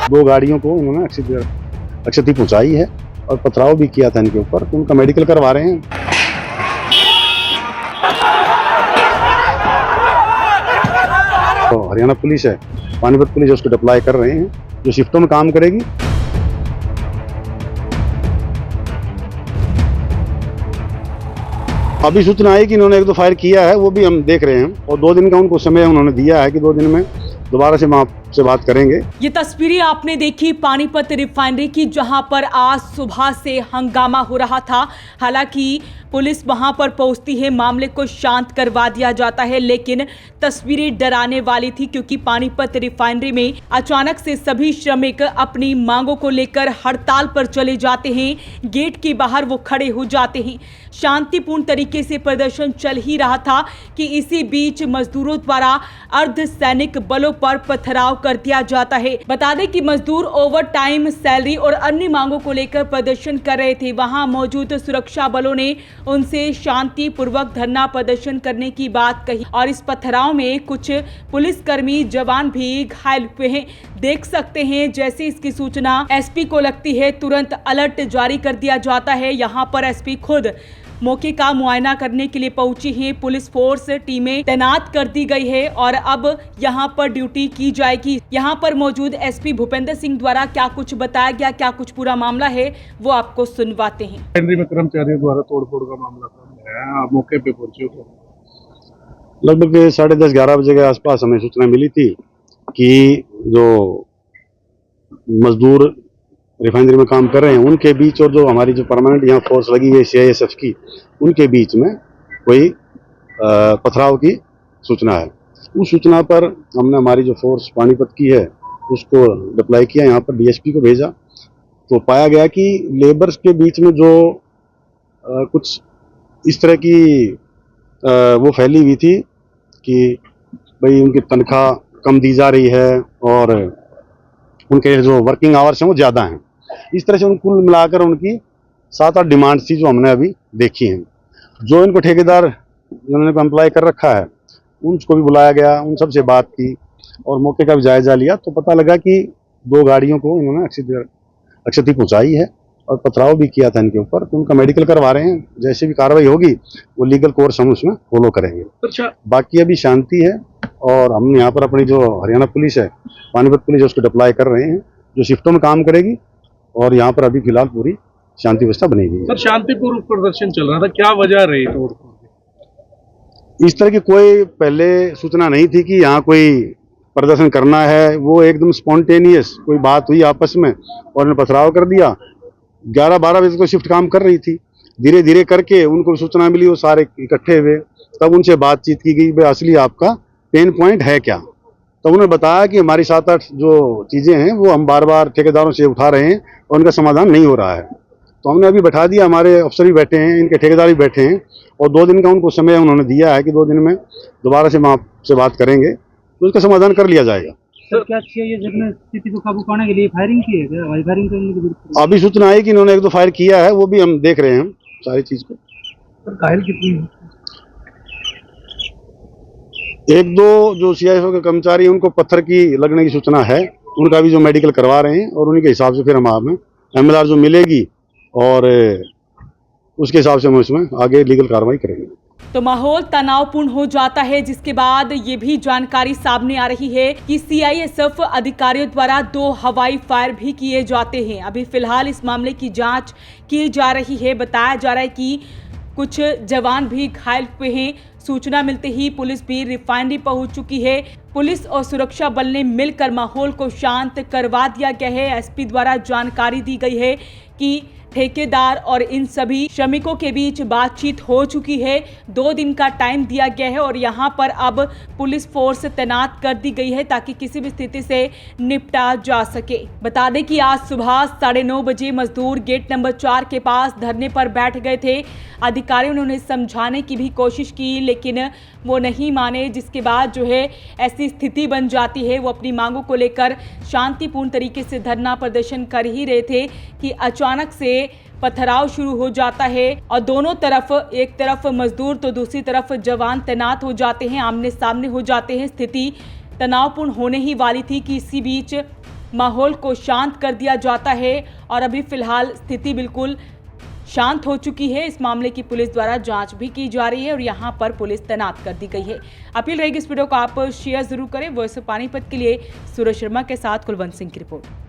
2 गाड़ियों को उन्होंने क्षति पहुंचाई है और पथराव भी किया था इनके ऊपर, तो उनका मेडिकल करवा रहे हैं। तो हरियाणा पुलिस है, पानीपत पुलिस उसको डिप्लॉय कर रहे हैं, जो शिफ्टों में काम करेगी। अभी सूचना आई कि इन्होंने 1-2 फायर किया है, वो भी हम देख रहे हैं, और 2 दिन का उनको समय उन्होंने दिया है कि 2 दिन में दोबारा से हम आपसे बात करेंगे। ये तस्वीरें आपने देखी पानीपत रिफाइनरी की, जहां पर आज सुबह से हंगामा हो रहा था। हालांकि पुलिस वहां पर पहुंचती है, मामले को शांत करवा दिया जाता है, लेकिन तस्वीरें डराने वाली थी, क्योंकि पानीपत रिफाइनरी में अचानक से सभी श्रमिक अपनी मांगों को लेकर हड़ताल पर चले जाते हैं। गेट के बाहर वो खड़े हो जाते हैं। शांतिपूर्ण तरीके से प्रदर्शन चल ही रहा था कि इसी बीच मजदूरों द्वारा अर्धसैनिक बलों पर पथराव कर दिया जाता है। बता दें कि मजदूर ओवर टाइम, सैलरी और अन्य मांगों को लेकर प्रदर्शन कर रहे थे। वहां मौजूद सुरक्षा बलों ने उनसे शांतिपूर्वक धरना प्रदर्शन करने की बात कही, और इस पथराव में कुछ पुलिसकर्मी जवान भी घायल हुए हैं। देख सकते हैं, जैसे इसकी सूचना एसपी को लगती है, तुरंत अलर्ट जारी कर दिया जाता है। यहां पर एसपी खुद मौके का मुआयना करने के लिए पहुंची हैं। पुलिस फोर्स टीमें तैनात कर दी गई है और अब यहां पर ड्यूटी की जाएगी। यहां पर मौजूद एसपी भूपेंद्र सिंह द्वारा क्या कुछ बताया गया, क्या कुछ पूरा मामला है, वो आपको सुनवाते हैं। रिफाइनरी में कर्मचारियों द्वारा तोड़फोड़ का मामला सामने आया, आप मौके पे पहुंचे हो? लगभग 10:30-11 बजे के आसपास हमें सूचना मिली थी कि जो मजदूर रिफाइनरी में काम कर रहे हैं उनके बीच और जो हमारी जो परमानेंट यहाँ फोर्स लगी है CISF की, उनके बीच में कोई पथराव की सूचना है। उस सूचना पर हमने हमारी जो फोर्स पानीपत की है उसको डिप्लॉय किया, यहाँ पर DSP को भेजा। तो पाया गया कि लेबर्स के बीच में जो कुछ इस तरह की वो फैली हुई थी कि भाई उनकी तनख्वाह कम दी जा रही है और उनके जो वर्किंग आवर्स हैं वो ज़्यादा हैं। इस तरह से उन कुल मिलाकर उनकी 7-8 डिमांड्स थी जो हमने अभी देखी हैं। जो इनको ठेकेदार जिन्होंने एम्प्लॉय कर रखा है उनको भी बुलाया गया, उन सब से बात की और मौके का भी जायजा लिया, तो पता लगा कि 2 गाड़ियों को इन्होंने क्षति पहुंचाई है और पथराव भी किया था इनके ऊपर, तो उनका मेडिकल करवा रहे हैं। जैसे भी कार्रवाई होगी वो लीगल कोर्स हम उसमें फॉलो करेंगे। अच्छा, बाकी अभी शांति है और हम यहाँ पर अपनी जो हरियाणा पुलिस है, पानीपत पुलिस है, उसको डिप्लॉय कर रहे हैं, जो शिफ्टों में काम करेगी, और यहाँ पर अभी फिलहाल पूरी शांति व्यवस्था बनी हुई है। सर, शांतिपूर्वक प्रदर्शन चल रहा था, क्या वजह रही तोड़फोड़ की? इस तरह की कोई पहले सूचना नहीं थी कि यहाँ कोई प्रदर्शन करना है। वो एकदम स्पॉन्टेनियस कोई बात हुई आपस में और उन्होंने पथराव कर दिया। 11-12 बजे को शिफ्ट काम कर रही थी, धीरे धीरे करके उनको सूचना मिली, वो सारे इकट्ठे हुए, तब उनसे बातचीत की गई, भाई असली आपका पेन पॉइंट है क्या। तो उन्होंने बताया कि हमारी 7-8 जो चीज़ें हैं वो हम बार बार ठेकेदारों से उठा रहे हैं और उनका समाधान नहीं हो रहा है। तो हमने अभी बैठा दिया, हमारे अफसर भी बैठे हैं, इनके ठेकेदार भी बैठे हैं, और 2 दिन का उनको समय उन्होंने दिया है कि 2 दिन में दोबारा से हम आपसे बात करेंगे, तो उसका समाधान कर लिया जाएगा। सर, क्या ये जगह स्थिति को काबू पाने के लिए फायरिंग की है क्या? फायरिंग करने की जरूरत है? अभी सूचना आई कि इन्होंने 1-2 फायर किया है, वो भी हम देख रहे हैं सारी चीज़ को। सर, घायल कितनी है? 1-2 जो CISF के कर्मचारी हैं उनको पत्थर की लगने की सूचना है, उनका भी जो मेडिकल करवा रहे हैं, और उन्हीं के हिसाब से फिर हम हमें MLR जो मिलेगी और उसके हिसाब से हम इसमें आगे लीगल कार्रवाई करेंगे। तो माहौल तनावपूर्ण हो जाता है, जिसके बाद ये भी जानकारी सामने आ रही है कि CISF अधिकारियों द्वारा 2 हवाई फायर भी किए जाते हैं। अभी फिलहाल इस मामले की जांच की जा रही है। बताया जा रहा है कि कुछ जवान भी घायल हुए हैं। सूचना मिलते ही पुलिस भी रिफाइनरी पहुंच चुकी है। पुलिस और सुरक्षा बल ने मिलकर माहौल को शांत करवा दिया गया है। SP द्वारा जानकारी दी गई है कि ठेकेदार और इन सभी श्रमिकों के बीच बातचीत हो चुकी है। 2 दिन का टाइम दिया गया है और यहाँ पर अब पुलिस फोर्स तैनात कर दी गई है ताकि किसी भी स्थिति से निपटा जा सके। बता दें कि आज सुबह 9:30 बजे मजदूर गेट नंबर 4 के पास धरने पर बैठ गए थे। अधिकारियों ने उन्हें समझाने की भी कोशिश की, लेकिन वो नहीं माने, जिसके बाद जो है ऐसी स्थिति बन जाती है। वो अपनी मांगों को लेकर शांतिपूर्ण तरीके से धरना प्रदर्शन कर ही रहे थे कि अचानक से पथराव शुरू हो जाता है और दोनों तरफ, एक तरफ मजदूर तो दूसरी तरफ जवान तैनात हो जाते हैं, आमने सामने हो जाते हैं। स्थिति तनावपूर्ण होने ही वाली थी कि इसी बीच माहौल को शांत कर दिया जाता है और अभी फिलहाल स्थिति बिल्कुल शांत हो चुकी है। इस मामले की पुलिस द्वारा जांच भी की जा रही है और यहां पर पुलिस तैनात कर दी गई है। अपील रहेगी इस वीडियो को आप शेयर जरूर करें। वॉइस ऑफ पानीपत के लिए सूरज शर्मा के साथ कुलवंत सिंह की रिपोर्ट।